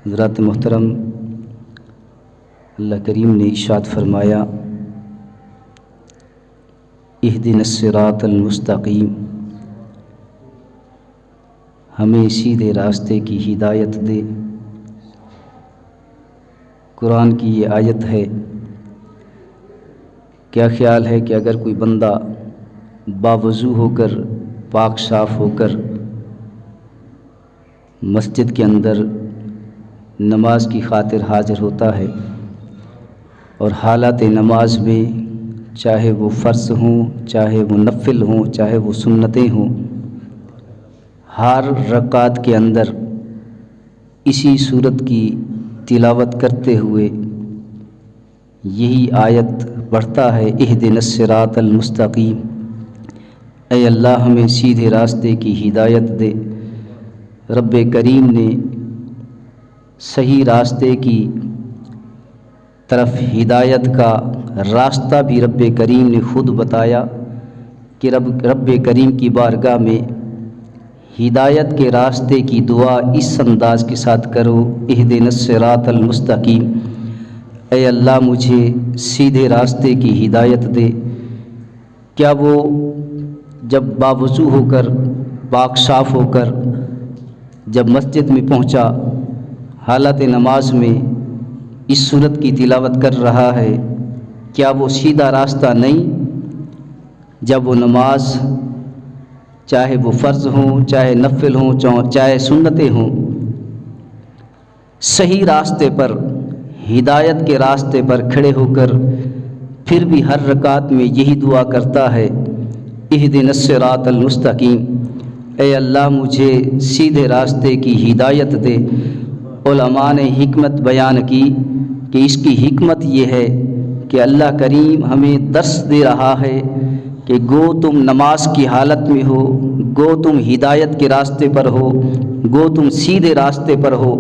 حضرات محترم، اللہ کریم نے ارشاد فرمایا اہدنا الصراط المستقیم، ہمیں سیدھے راستے کی ہدایت دے۔ قرآن کی یہ آیت ہے۔ کیا خیال ہے کہ اگر کوئی بندہ باوضو ہو کر، پاک صاف ہو کر مسجد کے اندر نماز کی خاطر حاضر ہوتا ہے اور حالات نماز میں چاہے وہ فرض ہوں، چاہے وہ نفل ہوں، چاہے وہ سنتیں ہوں، ہر رکعت کے اندر اسی صورت کی تلاوت کرتے ہوئے یہی آیت پڑھتا ہے اہدنا الصراط المستقیم، اے اللہ ہمیں سیدھے راستے کی ہدایت دے۔ رب کریم نے صحیح راستے کی طرف ہدایت کا راستہ بھی رب کریم نے خود بتایا کہ رب کریم کی بارگاہ میں ہدایت کے راستے کی دعا اس انداز کے ساتھ کرو، اہدنا الصراط المستقیم، اے اللہ مجھے سیدھے راستے کی ہدایت دے۔ کیا وہ جب باوضو ہو کر، پاک صاف ہو کر جب مسجد میں پہنچا، حالت نماز میں اس صورت کی تلاوت کر رہا ہے، کیا وہ سیدھا راستہ نہیں؟ جب وہ نماز چاہے وہ فرض ہوں، چاہے نفل ہوں، چاہے سنتیں ہوں، صحیح راستے پر، ہدایت کے راستے پر کھڑے ہو کر پھر بھی ہر رکعت میں یہی دعا کرتا ہے اہدنا الصراط المستقیم، اے اللہ مجھے سیدھے راستے کی ہدایت دے۔ علماء نے حکمت بیان کی کہ اس کی حکمت یہ ہے کہ اللہ کریم ہمیں درس دے رہا ہے کہ گو تم نماز کی حالت میں ہو، گو تم ہدایت کے راستے پر ہو، گو تم سیدھے راستے پر ہو،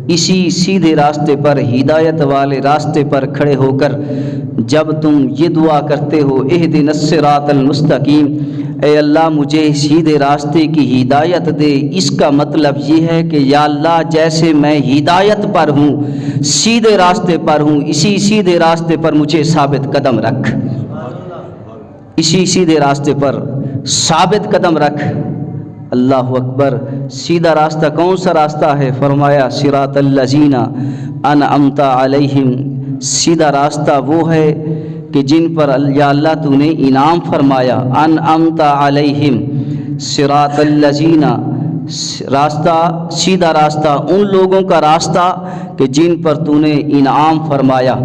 اسی سیدھے راستے پر، ہدایت والے راستے پر کھڑے ہو کر جب تم یہ دعا کرتے ہو اہدنا الصراط المستقیم، اے اللہ مجھے سیدھے راستے کی ہدایت دے، اس کا مطلب یہ ہے کہ یا اللہ جیسے میں ہدایت پر ہوں، سیدھے راستے پر ہوں، اسی سیدھے راستے پر مجھے ثابت قدم رکھ، اسی سیدھے راستے پر ثابت قدم رکھ۔ اللہ اکبر۔ سیدھا راستہ کون سا راستہ ہے؟ فرمایا صراط الذین انعمت علیہم، سیدھا راستہ وہ ہے کہ جن پر یا اللہ تو نے انعام فرمایا، انعمت علیہم، صراط الذین، راستہ، سیدھا راستہ ان لوگوں کا راستہ کہ جن پر تو نے انعام فرمایا۔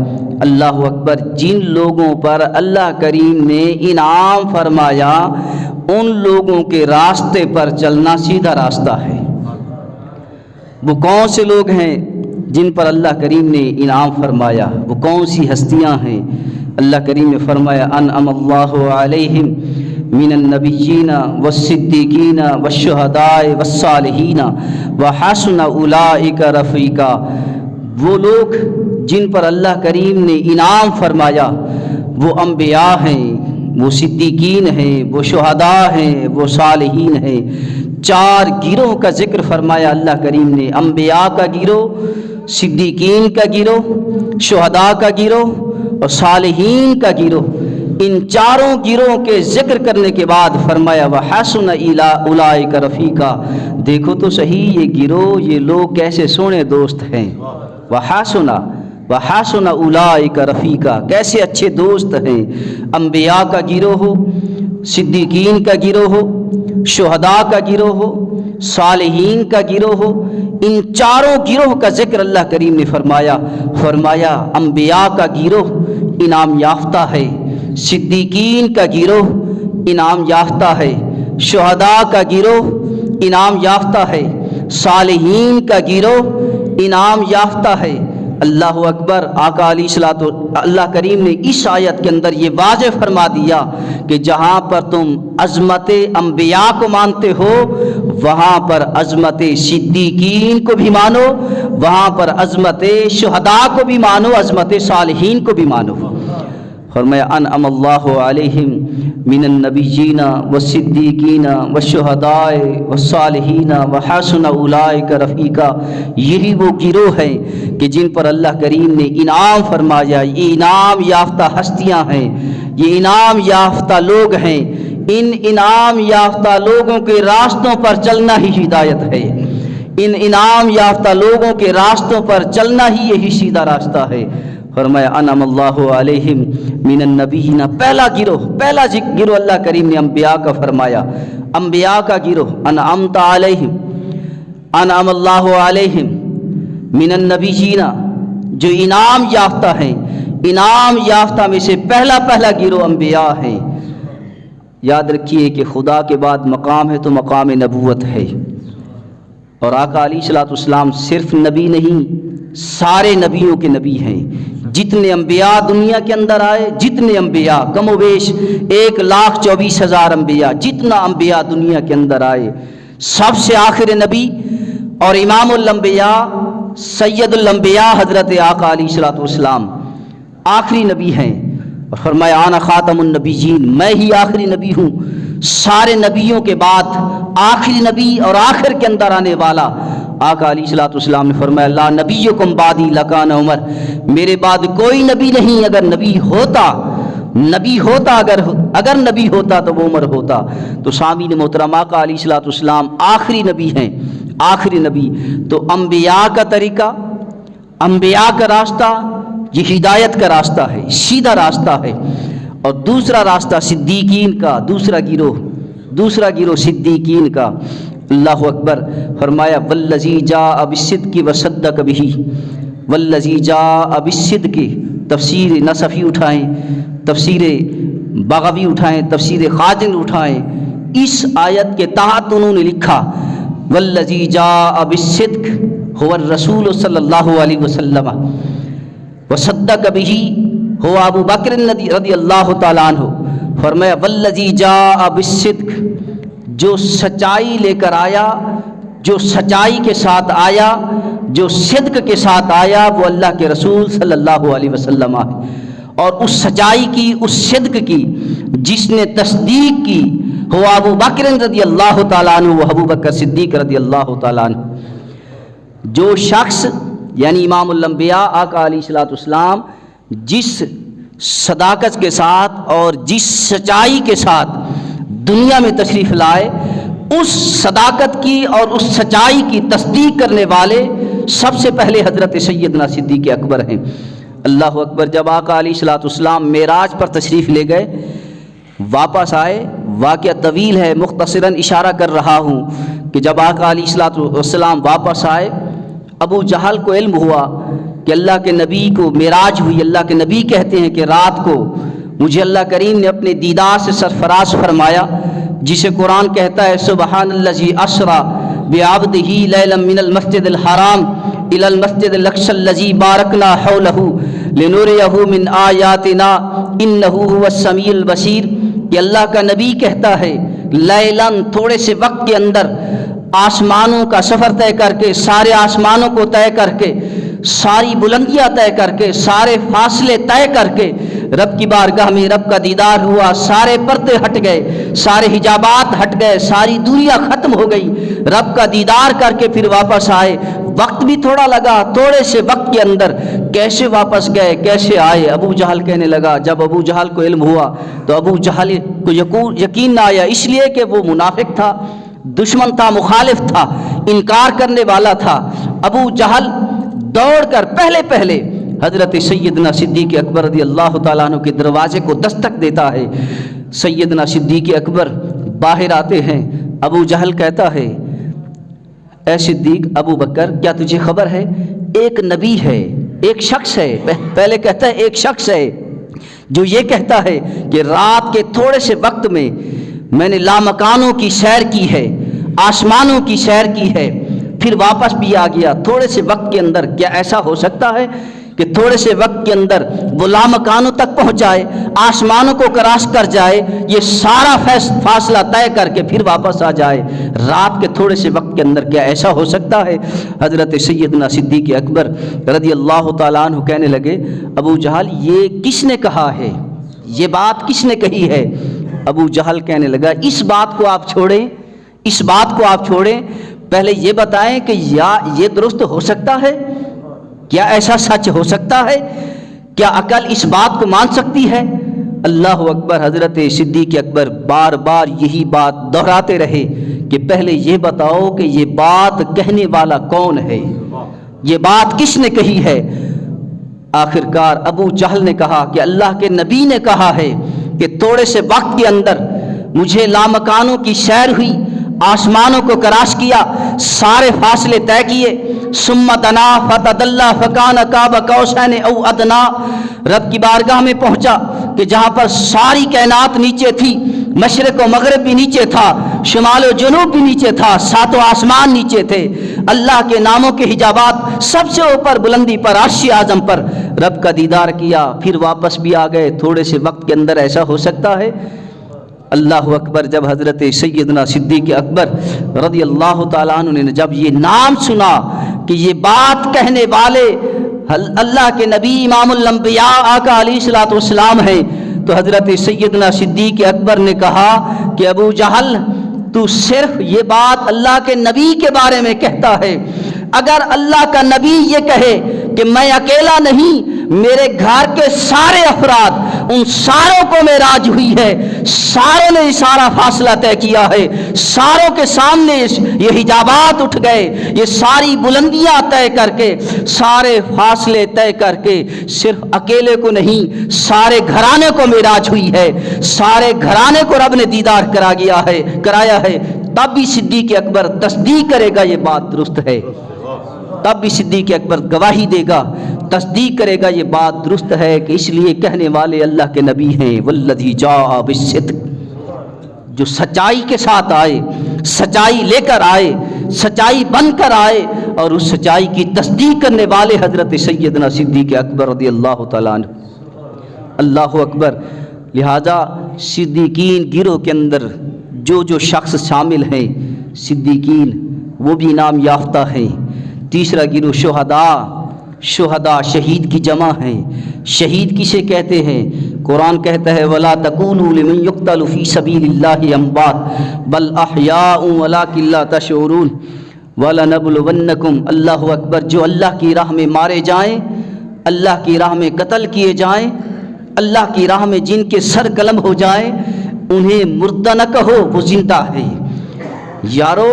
اللہ اکبر۔ جن لوگوں پر اللہ کریم نے انعام فرمایا ان لوگوں کے راستے پر چلنا سیدھا راستہ ہے۔ وہ کون سے لوگ ہیں جن پر اللہ کریم نے انعام فرمایا؟ وہ کون سی ہستیاں ہیں؟ اللہ کریم نے فرمایا انعم اللہ علیہم من النبیین والصدیقین والشہداء والصالحین وحسن اولئک رفیقا۔ وہ لوگ جن پر اللہ کریم نے انعام فرمایا وہ انبیاء ہیں، وہ صدیقین ہیں، وہ شہداء ہیں، وہ صالحین ہیں۔ چار گروہ کا ذکر فرمایا اللہ کریم نے، انبیاء کا گروہ، صدیقین کا گروہ، شہداء کا گروہ اور صالحین کا گروہ۔ ان چاروں گروہوں کے ذکر کرنے کے بعد فرمایا وحسن اولئک رفیقا، دیکھو تو صحیح یہ گروہ، یہ لوگ کیسے سونے دوست ہیں۔ وحسن اولئک رفیقا، کیسے اچھے دوست ہیں۔ انبیاء کا گروہ ہو، صدیقین کا گروہ ہو، شہداء کا گروہ ہو، صالحین کا گروہ ہو، ان چاروں گروہ کا ذکر اللہ کریم نے فرمایا انبیاء کا گروہ انعام یافتہ ہے، صدیقین کا گروہ انعام یافتہ ہے، شہداء کا گروہ انعام یافتہ ہے، صالحین کا گروہ انعام یافتہ ہے۔ اللہ اکبر۔ آقا علیہ الصلوۃ اللہ کریم نے اس آیت کے اندر یہ واضح فرما دیا کہ جہاں پر تم عظمت انبیاء کو مانتے ہو وہاں پر عظمت صدیقین کو بھی مانو، وہاں پر عظمت شہداء کو بھی مانو، عظمت صالحین کو بھی مانو۔ فرمایا انعم اللہ علیہم من النبیین والصدیقین والشہداء والصالحین وحسن اولئک رفیقا، یہی وہ گروہ ہیں کہ جن پر اللہ کریم نے انعام فرمایا، یہ انعام یافتہ ہستیاں ہیں، یہ انعام یافتہ لوگ ہیں، ان انعام یافتہ لوگوں کے راستوں پر چلنا ہی ہدایت ہے، ان انعام یافتہ لوگوں کے راستوں پر چلنا ہی یہی سیدھا راستہ ہے۔ فرمایا انعم اللہ علیہم من النبیین، پہلا گروہ اللہ کریم نے انبیاء کا فرمایا، انبیاء کا گروہ، انعمت علیہم، انعم اللہ علیہم من النبیین، جو انعام یافتہ ہیں، انعام یافتہ میں سے پہلا گروہ انبیاء ہیں۔ یاد رکھیے کہ خدا کے بعد مقام ہے تو مقام نبوت ہے، اور آقا علیہ الصلوۃ والسلام صرف نبی نہیں، سارے نبیوں کے نبی ہیں۔ جتنے انبیاء دنیا کے اندر آئے، جتنے انبیاء، کم و بیش 1,24,000 انبیاء، جتنا انبیاء دنیا کے اندر آئے، سب سے آخر نبی اور امام الانبیاء سید الانبیاء حضرت آقا علیہ الصلوۃ والسلام آخری نبی ہیں۔ اور فرمایا انا خاتم النبیین، میں ہی آخری نبی ہوں، سارے نبیوں کے بعد آخری نبی اور آخر کے اندر آنے والا۔ آقا علیہ الصلوۃ والسلام نے فرمایا لا نبیکم بعدی لکان عمر، میرے بعد کوئی نبی نہیں، اگر نبی ہوتا اگر نبی ہوتا تو وہ عمر ہوتا۔ تو سامعین محترم، آقا علیہ الصلوۃ والسلام آخری نبی ہیں، آخری نبی۔ تو انبیاء کا طریقہ، انبیاء کا راستہ یہ ہدایت کا راستہ ہے، سیدھا راستہ ہے۔ اور دوسرا راستہ صدیقین کا، دوسرا گروہ صدیقین کا۔ اللہ اکبر۔ فرمایا والذی جاء بالصدق وصدق بہ، والذی جاء بالصدق، تفسیر نصفی اٹھائیں، تفسیر بغوی اٹھائیں، تفسیر خازن اٹھائیں، اس آیت کے تحت انہوں نے لکھا والذی جاء بالصدق هو الرسول صلی اللہ علیہ وسلم وصدق بہ هو ابو بکر رضی اللہ تعالیٰ عنہ۔ فرمایا والذی جاء بالصدق، جو سچائی لے کر آیا، جو سچائی کے ساتھ آیا، جو صدق کے ساتھ آیا، وہ اللہ کے رسول صلی اللہ علیہ وسلم ہے۔ اور اس سچائی کی، اس صدق کی جس نے تصدیق کی، وہ ابو بکر رضی اللہ تعالیٰ عنہ، وہ ابو بکر صدیق رضی اللہ تعالیٰ عنہ۔ جو شخص یعنی امام الانبیاء آقا علیہ الصلوۃ والسلام جس صداقت کے ساتھ اور جس سچائی کے ساتھ دنیا میں تشریف لائے، اس صداقت کی اور اس سچائی کی تصدیق کرنے والے سب سے پہلے حضرت سیدنا صدیق اکبر ہیں۔ اللہ اکبر۔ جب آقا علیہ الصلوۃ والسلام معراج پر تشریف لے گئے، واپس آئے، واقعہ طویل ہے، مختصراً اشارہ کر رہا ہوں کہ جب آقا علیہ الصلوۃ والسلام واپس آئے، ابو جہل کو علم ہوا کہ اللہ کے نبی کو معراج ہوئی۔ اللہ کے نبی کہتے ہیں کہ رات کو مجھے اللہ کریم نے اپنے دیدار سے سرفراز فرمایا، جسے قرآن کہتا ہے سبحان الذی اسری بعبدہ لیلا من المسجد الحرام الی المسجد الاقصی الذی بارکنا حولہ لنریہ من آیاتنا انہ هو السمیع البصیر، کہ اللہ کا نبی کہتا ہے لیلاً، تھوڑے سے وقت کے اندر آسمانوں کا سفر طے کر کے، سارے آسمانوں کو طے کر کے، ساری بلندیاں طے کر کے، سارے فاصلے طے کر کے رب کی بارگاہ میں رب کا دیدار ہوا، سارے پردے ہٹ گئے، سارے حجابات ہٹ گئے، ساری دوریاں ختم ہو گئی، رب کا دیدار کر کے پھر واپس آئے۔ وقت بھی تھوڑا لگا، تھوڑے سے وقت کے اندر کیسے واپس گئے، کیسے آئے؟ ابو جہل کہنے لگا، جب ابو جہل کو علم ہوا تو ابو جہل کو یقین نہ آیا، اس لیے کہ وہ منافق تھا، دشمن تھا، مخالف تھا، انکار کرنے والا تھا۔ ابو جہل دوڑ کر پہلے حضرت سیدنا صدیق اکبر رضی اللہ تعالیٰ عنہ کے دروازے کو دستک دیتا ہے۔ سیدنا صدیق اکبر باہر آتے ہیں۔ ابو جہل کہتا ہے اے صدیق ابو بکر، کیا تجھے خبر ہے ایک نبی ہے، ایک شخص ہے، پہلے کہتا ہے ایک شخص ہے جو یہ کہتا ہے کہ رات کے تھوڑے سے وقت میں نے لامکانوں کی سیر کی ہے، آسمانوں کی سیر کی ہے، پھر واپس بھی آ گیا۔ تھوڑے سے وقت کے اندر کیا ایسا ہو سکتا ہے کہ تھوڑے سے وقت کے اندر وہ لامکانوں تک پہنچ جائے، آسمانوں کو کراس کر جائے، یہ سارا فاصلہ طے کر کے پھر واپس آ جائے؟ رات کے تھوڑے سے وقت کے اندر کیا ایسا ہو سکتا ہے؟ حضرت سیدنا صدیق اکبر رضی اللہ تعالیٰ عنہ کہنے لگے ابو جہل یہ کس نے کہا ہے، یہ بات کس نے کہی ہے؟ ابو جہل کہنے لگا اس بات کو آپ چھوڑیں، اس بات کو آپ چھوڑیں، پہلے یہ بتائیں کہ یا یہ درست ہو سکتا ہے؟ کیا ایسا سچ ہو سکتا ہے؟ کیا عقل اس بات کو مان سکتی ہے؟ اللہ اکبر۔ حضرت صدیق اکبر بار بار یہی بات دہراتے رہے کہ پہلے یہ بتاؤ کہ یہ بات کہنے والا کون ہے، یہ بات کس نے کہی ہے؟ آخر کار ابو جہل نے کہا کہ اللہ کے نبی نے کہا ہے کہ تھوڑے سے وقت کے اندر مجھے لامکانوں کی سیر ہوئی، آسمانوں کو کراش کیا، سارے فاصلے طے کیے، ثم دنا فتدلی فکان قاب قوسین او ادنا، رب کی بارگاہ میں پہنچا کہ جہاں پر ساری کائنات نیچے تھی، مشرق و مغرب بھی نیچے تھا، شمال و جنوب بھی نیچے تھا، ساتوں آسمان نیچے تھے، اللہ کے ناموں کے حجابات سب سے اوپر بلندی پر عرش اعظم پر رب کا دیدار کیا، پھر واپس بھی آ گئے۔ تھوڑے سے وقت کے اندر ایسا ہو سکتا ہے؟ اللہ اکبر۔ جب حضرت سیدنا صدیق اکبر رضی اللہ تعالیٰ عنہ نے جب یہ نام سنا کہ یہ بات کہنے والے اللہ کے نبی امام الانبیاء آقا علیہ الصلوۃ والسلام ہیں، تو حضرت سیدنا صدیق اکبر نے کہا کہ ابو جہل تو صرف یہ بات اللہ کے نبی کے بارے میں کہتا ہے، اگر اللہ کا نبی یہ کہے کہ میں اکیلا نہیں، میرے گھر کے سارے افراد، ان ساروں کو معراج ہوئی ہے، ساروں نے سارا فاصلہ طے کیا ہے، ساروں کے سامنے یہ حجابات اٹھ گئے، یہ ساری بلندیاں طے کر کے، سارے فاصلے طے کر کے، صرف اکیلے کو نہیں سارے گھرانے کو معراج ہوئی ہے، سارے گھرانے کو رب نے دیدار کرایا ہے، تب بھی صدیق اکبر تصدیق کرے گا یہ بات درست ہے، تب بھی صدیق اکبر گواہی دے گا، تصدیق کرے گا یہ بات درست ہے کہ اس لیے کہنے والے اللہ کے نبی ہیں، والذی جاء بالصدق، جو سچائی کے ساتھ آئے، سچائی لے کر آئے، سچائی بن کر آئے، اور اس سچائی کی تصدیق کرنے والے حضرت سیدنا صدیق اکبر رضی اللہ تعالیٰ عنہ۔ اللہ اکبر۔ لہذا صدیقین گروہ کے اندر جو شخص شامل ہیں صدیقین وہ بھی انعام یافتہ ہیں۔ تیسرا گروہ شہداء شہید کی جمع ہیں۔ شہید کسے کہتے ہیں؟ قرآن کہتا ہے وَلَا تَكُونُوا لِمَن يُقْتَلُ فِي سَبِيلِ اللَّهِ أَمْوَاتٌ بَلْ أَحْيَاءٌ وَلَكِن لَّا تَشْعُرُونَ وَلَنَبْلُوَنَّكُمْ۔ اللہ اکبر۔ جو اللہ کی راہ میں مارے جائیں، اللہ کی راہ میں قتل کیے جائیں، اللہ کی راہ میں جن کے سر قلم ہو جائیں، انہیں مردہ نہ کہو، وہ زندہ ہے۔ یارو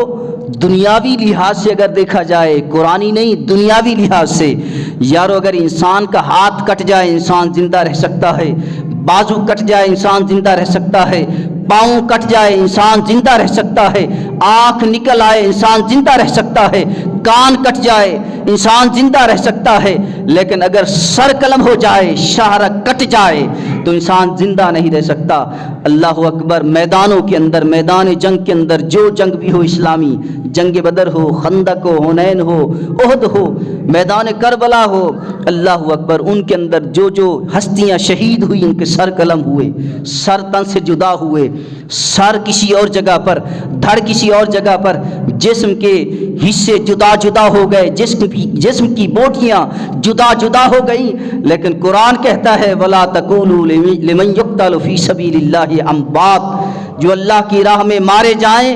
دنیاوی لحاظ سے اگر دیکھا جائے، قرآنی نہیں، دنیاوی لحاظ سے، یارو اگر انسان کا ہاتھ کٹ جائے انسان زندہ رہ سکتا ہے، بازو کٹ جائے انسان زندہ رہ سکتا ہے، پاؤں کٹ جائے انسان زندہ رہ سکتا ہے، آنکھ نکل آئے انسان زندہ رہ سکتا ہے، کان کٹ جائے انسان زندہ رہ سکتا ہے، لیکن اگر سر قلم ہو جائے، شاہرہ کٹ جائے تو انسان زندہ نہیں رہ سکتا۔ اللہ اکبر۔ میدانوں کے اندر، میدان جنگ کے اندر جو جنگ بھی ہو اسلامی، جنگ بدر ہو، خندق ہو، حنین ہو، احد ہو، میدان کربلا ہو، اللہ اکبر، ان کے اندر جو ہستیاں شہید ہوئی ان کے سر قلم ہوئے، سر تن سے جدا ہوئے، سر کسی اور جگہ پر، دھڑ کسی اور جگہ پر، جسم کے حصے جدا جدا ہو گئے، جسم کی بوٹیاں جدا جدا ہو گئی، لیکن قرآن کہتا ہے وَلَا تَكُونُوا لِمَن يُقْتَلُ فِي سَبِيلِ اللَّهِ أَمْوَاتٌ، جو اللہ کی راہ میں مارے جائیں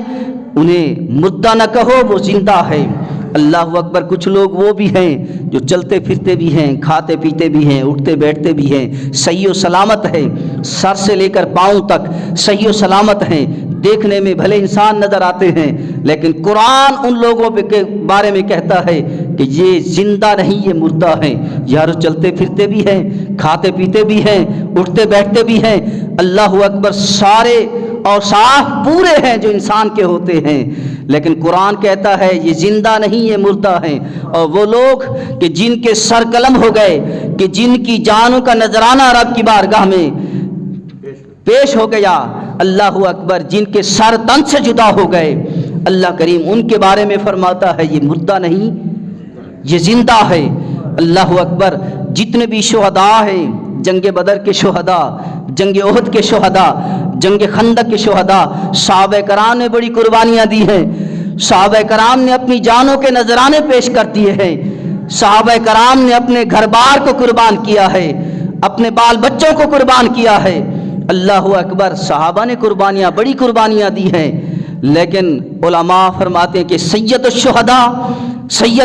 انہیں مردہ نہ کہو، وہ زندہ ہے۔ اللہ اکبر۔ کچھ لوگ وہ بھی ہیں جو چلتے پھرتے بھی ہیں، کھاتے پیتے بھی ہیں، اٹھتے بیٹھتے بھی ہیں، صحیح و سلامت ہے، سر سے لے کر پاؤں تک صحیح و سلامت ہیں، دیکھنے میں بھلے انسان نظر آتے ہیں، لیکن قرآن ان لوگوں کے بارے میں کہتا ہے کہ یہ زندہ نہیں، یہ مردہ ہیں۔ یارو چلتے پھرتے بھی ہیں، کھاتے پیتے بھی ہیں، اٹھتے بیٹھتے بھی ہیں، اللہ اکبر، سارے اور صاف پورے ہیں جو انسان کے ہوتے ہیں، لیکن قرآن کہتا ہے یہ زندہ نہیں، یہ مردہ ہیں۔ اور وہ لوگ کہ جن کے سر قلم ہو گئے، کہ جن کی جانوں کا نذرانہ رب کی بارگاہ میں پیش ہو گیا، اللہ اکبر، جن کے سر تن سے جدا ہو گئے، اللہ کریم ان کے بارے میں فرماتا ہے یہ مردہ نہیں، یہ زندہ ہے۔ اللہ اکبر۔ جتنے بھی شہداء ہیں، جنگ بدر کے شہداء، جنگ احد کے شہداء، جنگ خندق کے شہداء، صحابہ کرام نے بڑی قربانیاں دی ہیں، صحابہ کرام نے اپنی جانوں کے نذرانے پیش کر دیے ہیں، صحابہ کرام نے اپنے گھر بار کو قربان کیا ہے، اپنے بال بچوں کو قربان کیا ہے، اللہ اکبر، صحابہ نے قربانیاں، بڑی قربانیاں دی ہیں، لیکن علماء فرماتے ہیں کہ سید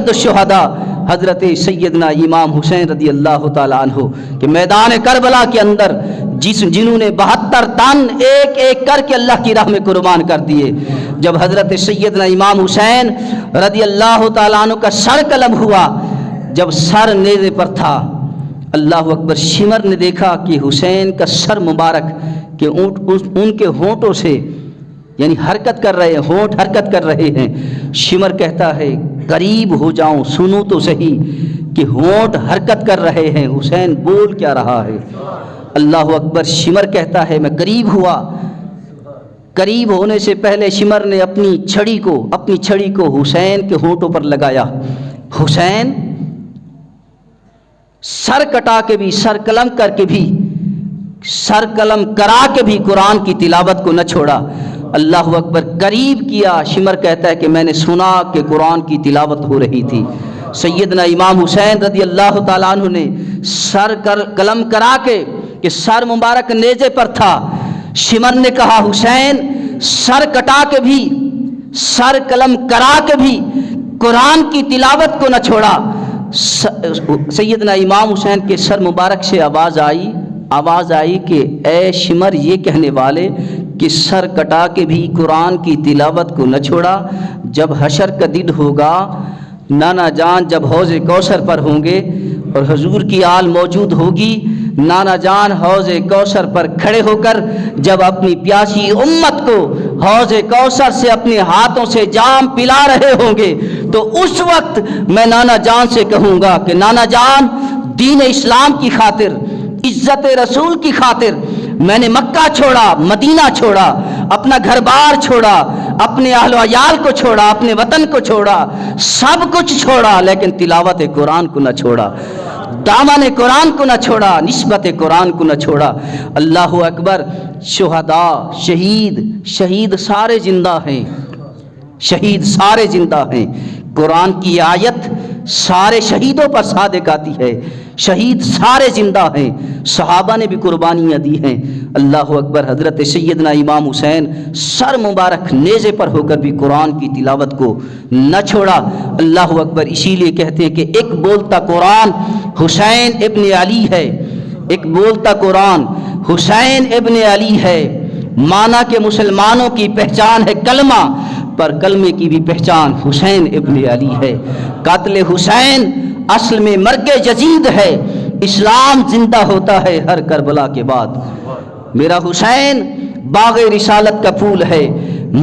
الشہداء حضرت سیدنا امام حسین رضی اللہ تعالیٰ عنہ کہ میدان کربلا کے اندر جنہوں نے 72 تن ایک ایک کر کے اللہ کی راہ میں قربان کر دیے، جب حضرت سیدنا امام حسین رضی اللہ تعالیٰ عنہ کا سر قلم ہوا، جب سر نیزے پر تھا، اللہ اکبر، شمر نے دیکھا کہ حسین کا سر مبارک کہ ان کے ہونٹوں سے یعنی حرکت کر رہے ہیں، ہونٹ حرکت کر رہے ہیں۔ شمر کہتا ہے قریب ہو جاؤں، سنوں تو صحیح کہ ہونٹ حرکت کر رہے ہیں، حسین بول کیا رہا ہے۔ اللہ اکبر، شمر کہتا ہے میں قریب ہوا، قریب ہونے سے پہلے شمر نے اپنی چھڑی کو حسین کے ہونٹوں پر لگایا۔ حسین سر کٹا کے بھی، سر قلم کرا کے بھی قرآن کی تلاوت کو نہ چھوڑا۔ اللہ اکبر، قریب کیا۔ شمر کہتا ہے کہ میں نے سنا کہ قرآن کی تلاوت ہو رہی تھی۔ سیدنا امام حسین رضی اللہ تعالیٰ عنہ نے سر قلم کرا کے کہ سر مبارک نیزے پر تھا، شمر نے کہا حسین سر کٹا کے بھی، سر قلم کرا کے بھی قرآن کی تلاوت کو نہ چھوڑا۔ سیدنا امام حسین کے سر مبارک سے آواز آئی کہ اے شمر، یہ کہنے والے کہ سر کٹا کے بھی قرآن کی تلاوت کو نہ چھوڑا، جب حشر کا دن ہوگا، نانا جان جب حوض کوثر پر ہوں گے اور حضور کی آل موجود ہوگی، نانا جان حوض کوثر پر کھڑے ہو کر جب اپنی پیاسی امت کو حوض کوثر سے اپنے ہاتھوں سے جام پلا رہے ہوں گے، تو اس وقت میں نانا جان سے کہوں گا کہ نانا جان، دین اسلام کی خاطر، عزت رسول کی خاطر میں نے مکہ چھوڑا، مدینہ چھوڑا، اپنا گھر بار چھوڑا، اپنے اہل و عیال کو چھوڑا، اپنے وطن کو چھوڑا، سب کچھ چھوڑا، لیکن تلاوت قرآن کو نہ چھوڑا، دامن قرآن کو نہ چھوڑا، نسبت قرآن کو نہ چھوڑا۔ اللہ اکبر، شہداء، شہید سارے زندہ ہیں، شہید سارے زندہ ہیں۔ قرآن کی آیت سارے شہیدوں پر صادق آتی ہے، شہید سارے زندہ ہیں، صحابہ نے بھی قربانیاں دی ہیں۔ اللہ اکبر، حضرت سیدنا امام حسین سر مبارک نیزے پر ہو کر بھی قرآن کی تلاوت کو نہ چھوڑا۔ اللہ اکبر، اسی لیے کہتے ہیں کہ ایک بولتا قرآن حسین ابن علی ہے، ایک بولتا قرآن حسین ابن علی ہے۔ مانا کہ مسلمانوں کی پہچان ہے کلمہ، پر کلمے کی بھی پہچان حسین ابن علی ہے۔ قاتل حسین اصل میں مرگ جدید ہے، اسلام زندہ ہوتا ہے ہر کربلا کے بعد۔ میرا حسین باغ رسالت کا پھول ہے،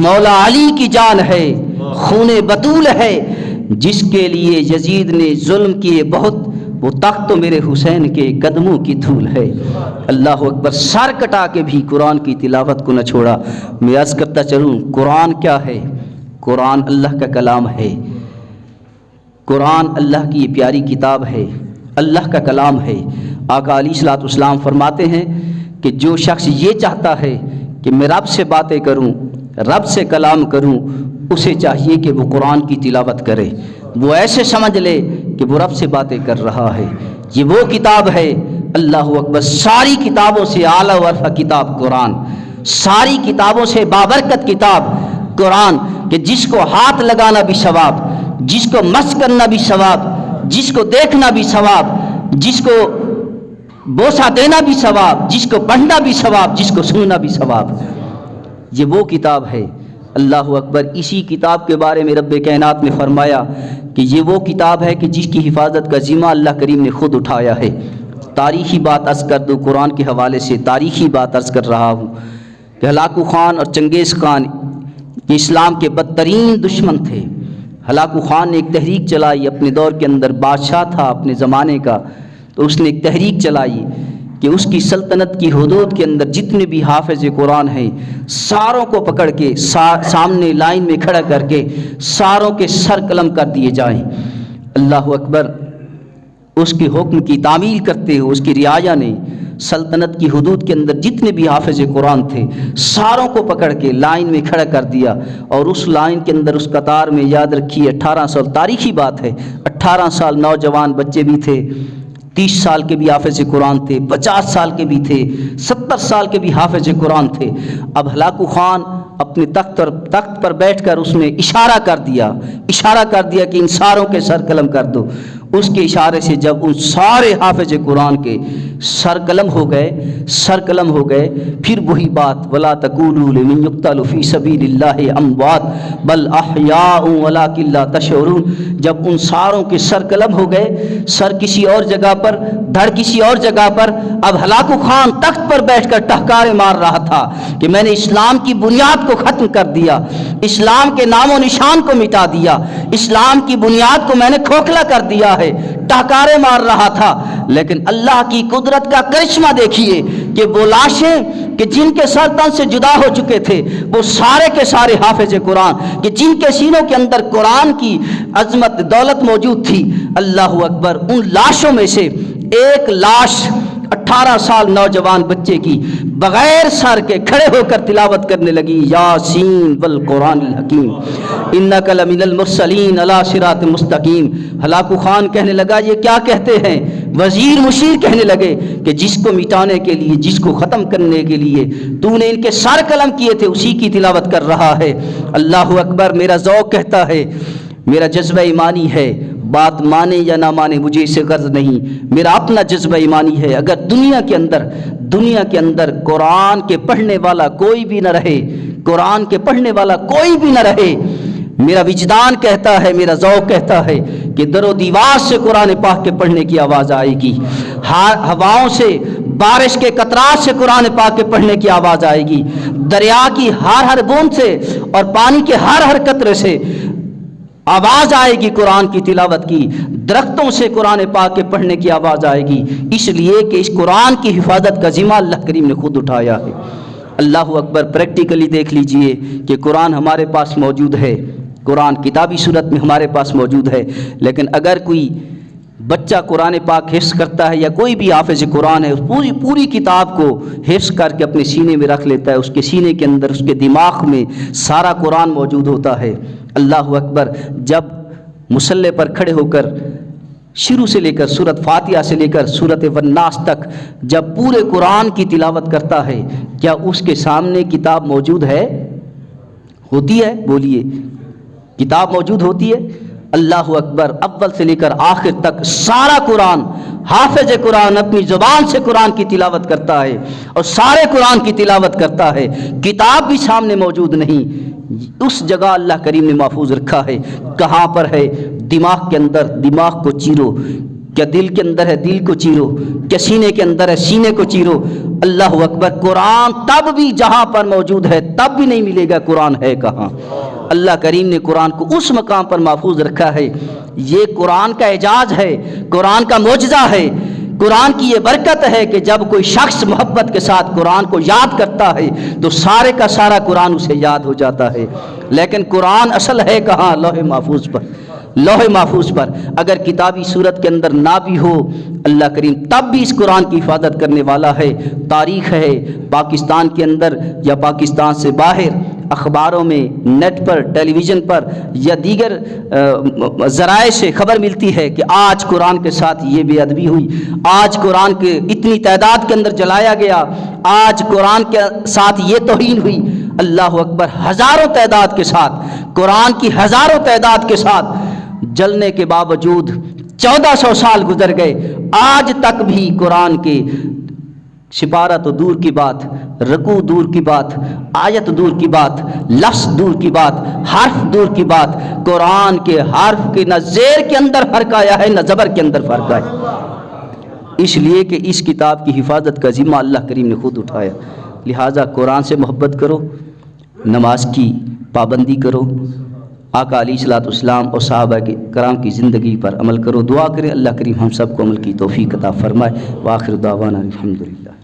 مولا علی کی جان ہے، خون بطول ہے، جس کے لیے یزید نے ظلم کیے بہت، وہ تخت تو میرے حسین کے قدموں کی دھول ہے۔ اللہ اکبر، سر کٹا کے بھی قرآن کی تلاوت کو نہ چھوڑا۔ میں عرض کرتا چلوں، قرآن کیا ہے؟ قرآن اللہ کا کلام ہے، قرآن اللہ کی یہ پیاری کتاب ہے، اللہ کا کلام ہے۔ آقا علیہ الصلوۃ والسلام فرماتے ہیں کہ جو شخص یہ چاہتا ہے کہ میں رب سے باتیں کروں، رب سے کلام کروں، اسے چاہیے کہ وہ قرآن کی تلاوت کرے، وہ ایسے سمجھ لے کہ وہ رب سے باتیں کر رہا ہے۔ یہ وہ کتاب ہے، اللہ اکبر، ساری کتابوں سے اعلیٰ ورفع کتاب قرآن، ساری کتابوں سے بابرکت کتاب قرآن، کہ جس کو ہاتھ لگانا بھی ثواب، جس کو مس کرنا بھی ثواب، جس کو دیکھنا بھی ثواب، جس کو بوسہ دینا بھی ثواب، جس کو پڑھنا بھی ثواب، جس کو سننا بھی ثواب۔ یہ وہ کتاب ہے، اللہ اکبر۔ اسی کتاب کے بارے میں رب کائنات نے فرمایا کہ یہ وہ کتاب ہے کہ جس کی حفاظت کا ذمہ اللہ کریم نے خود اٹھایا ہے۔ تاریخی بات عرض کر دوں، قرآن کے حوالے سے تاریخی بات عرض کر رہا ہوں کہ ہلاکو خان اور چنگیز خان یہ اسلام کے بدترین دشمن تھے۔ ہلاکو خان نے ایک تحریک چلائی، اپنے دور کے اندر بادشاہ تھا اپنے زمانے کا، تو اس نے ایک تحریک چلائی کہ اس کی سلطنت کی حدود کے اندر جتنے بھی حافظ قرآن ہیں ساروں کو پکڑ کے سامنے لائن میں کھڑا کر کے ساروں کے سر قلم کر دیے جائیں۔ اللہ اکبر، اس کے حکم کی تعمیل کرتے ہوئے اس کی رعایا نے سلطنت کی حدود کے اندر جتنے بھی حافظ قرآن تھے ساروں کو پکڑ کے لائن میں کھڑا کر دیا، اور اس لائن کے اندر اس قطار میں یاد رکھیے 18 سال، تاریخی بات ہے، 18 سال نوجوان بچے بھی تھے، 30 سال کے بھی حافظ قرآن تھے، 50 سال کے بھی تھے، 70 سال کے بھی حافظ قرآن تھے۔ اب ہلاکو خان اپنے تخت پر بیٹھ کر اس نے اشارہ کر دیا کہ ان ساروں کے سر قلم کر دو۔ اس کے اشارے سے جب ان سارے حافظ قرآن کے سر قلم ہو گئے، پھر وہی بات وَلَا تَقُولُوا لِمَنْ يُقْتَلُ فِي سَبِيلِ اللَّهِ أَمْوَاتٌ بَلْ أَحْيَاءٌ وَلَٰكِن لَّا تَشْعُرُونَ۔ جب ان ساروں کے سر قلم ہو گئے، سر کسی اور جگہ پر، دھڑ کسی اور جگہ پر، اب ہلاکو خان تخت پر بیٹھ کر ٹہکارے مار رہا تھا کہ میں نے اسلام کی بنیاد کو ختم کر دیا، اسلام کے نام و نشان کو مٹا دیا، اسلام کی بنیاد کو میں نے کھوکھلا کر دیا ہے، ٹہکارے مار رہا تھا۔ لیکن اللہ کی قدرت کا کرشمہ دیکھیے کہ وہ لاشیں کہ جن کے سر تن سے جدا ہو چکے تھے، وہ سارے کے سارے حافظ قرآن کہ جن کے سینوں کے اندر قرآن کی عظمت دولت موجود تھی، اللہ اکبر، ان لاشوں میں سے ایک لاش 18 سال نوجوان بچے کی بغیر سر کے کھڑے ہو کر تلاوت کرنے لگی، یاسین والقرآن الحکیم انک لمن المرسلین علی صراط مستقیم۔ ہلاکو خان کہنے لگا یہ کیا کہتے ہیں؟ وزیر مشیر کہنے لگے کہ جس کو مٹانے کے لیے، جس کو ختم کرنے کے لیے تو نے ان کے سر قلم کیے تھے، اسی کی تلاوت کر رہا ہے۔ اللہ اکبر، میرا ذوق کہتا ہے، میرا جذبہ ایمانی ہے، بات مانے یا نہ مانے مجھے اسے غرض نہیں، میرا اپنا جذبہ ایمانی ہے، اگر دنیا کے اندر قرآن کے پڑھنے والا کوئی بھی نہ رہے، قرآن کے پڑھنے والا کوئی بھی نہ رہے، میرا وجدان کہتا ہے، میرا ذوق کہتا ہے کہ در و دیوار سے قرآن پاک کے پڑھنے کی آواز آئے گی، ہواؤں سے، بارش کے قطرات سے قرآن پاک کے پڑھنے کی آواز آئے گی، دریا کی ہر بوند سے اور پانی کے ہر قطرے سے آواز آئے گی قرآن کی تلاوت کی، درختوں سے قرآن پاک کے پڑھنے کی آواز آئے گی، اس لیے کہ اس قرآن کی حفاظت کا ذمہ اللہ کریم نے خود اٹھایا ہے۔ اللہ اکبر، پریکٹیکلی دیکھ لیجئے کہ قرآن ہمارے پاس موجود ہے، قرآن کتابی صورت میں ہمارے پاس موجود ہے، لیکن اگر کوئی بچہ قرآن پاک حفظ کرتا ہے یا کوئی بھی حافظ قرآن ہے، پوری کتاب کو حفظ کر کے اپنے سینے میں رکھ لیتا ہے، اس کے سینے کے اندر، اس کے دماغ میں سارا قرآن موجود ہوتا ہے۔ اللہ اکبر، جب مصلی پر کھڑے ہو کر شروع سے لے کر سورۃ فاتحہ سے لے کر سورۃ والناس تک جب پورے قرآن کی تلاوت کرتا ہے، کیا اس کے سامنے کتاب موجود ہے؟ ہوتی ہے؟ بولیے، کتاب موجود ہوتی ہے؟ اللہ اکبر، اول سے لے کر آخر تک سارا قرآن، حافظ قرآن اپنی زبان سے قرآن کی تلاوت کرتا ہے اور سارے قرآن کی تلاوت کرتا ہے، کتاب بھی سامنے موجود نہیں، اس جگہ اللہ کریم نے محفوظ رکھا ہے۔ کہاں پر ہے؟ دماغ کے اندر، دماغ کو چیرو، کیا دل کے اندر ہے؟ دل کو چیرو، کیا سینے کے اندر ہے؟ سینے کو چیرو۔ اللہ اکبر، قرآن تب بھی جہاں پر موجود ہے تب بھی نہیں ملے گا قرآن ہے کہاں۔ اللہ کریم نے قرآن کو اس مقام پر محفوظ رکھا ہے۔ یہ قرآن کا اعجاز ہے، قرآن کا معجزہ ہے، قرآن کی یہ برکت ہے کہ جب کوئی شخص محبت کے ساتھ قرآن کو یاد کرتا ہے تو سارے کا سارا قرآن اسے یاد ہو جاتا ہے۔ لیکن قرآن اصل ہے کہاں؟ لوح محفوظ پر، لوح محفوظ پر۔ اگر کتابی صورت کے اندر نہ بھی ہو، اللہ کریم تب بھی اس قرآن کی حفاظت کرنے والا ہے۔ تاریخ ہے پاکستان کے اندر یا پاکستان سے باہر، اخباروں میں، نیٹ پر، ٹیلی ویژن پر یا دیگر ذرائع سے خبر ملتی ہے کہ آج قرآن کے ساتھ یہ بے ادبی ہوئی، آج قرآن کے اتنی تعداد کے اندر جلایا گیا، آج قرآن کے ساتھ یہ توہین ہوئی۔ اللہ اکبر، ہزاروں تعداد کے ساتھ، قرآن کی ہزاروں تعداد کے ساتھ جلنے کے باوجود 1400 سال گزر گئے، آج تک بھی قرآن کے سپارہ تو دور کی بات، رکوع دور کی بات، آیت دور کی بات، لفظ دور کی بات، حرف دور کی بات، قرآن کے حرف کے نہ زیر کے اندر فرق آیا ہے نہ زبر کے اندر فرق آیا، اس لیے کہ اس کتاب کی حفاظت کا ذمہ اللہ کریم نے خود اٹھایا۔ لہٰذا قرآن سے محبت کرو، نماز کی پابندی کرو، آقا علیہ الصلوۃ والسلام اور صحابہ کرام کی زندگی پر عمل کرو۔ دعا کریں اللہ کریم ہم سب کو عمل کی توفیق عطا فرمائے۔ وآخر دعوانا الحمدللہ۔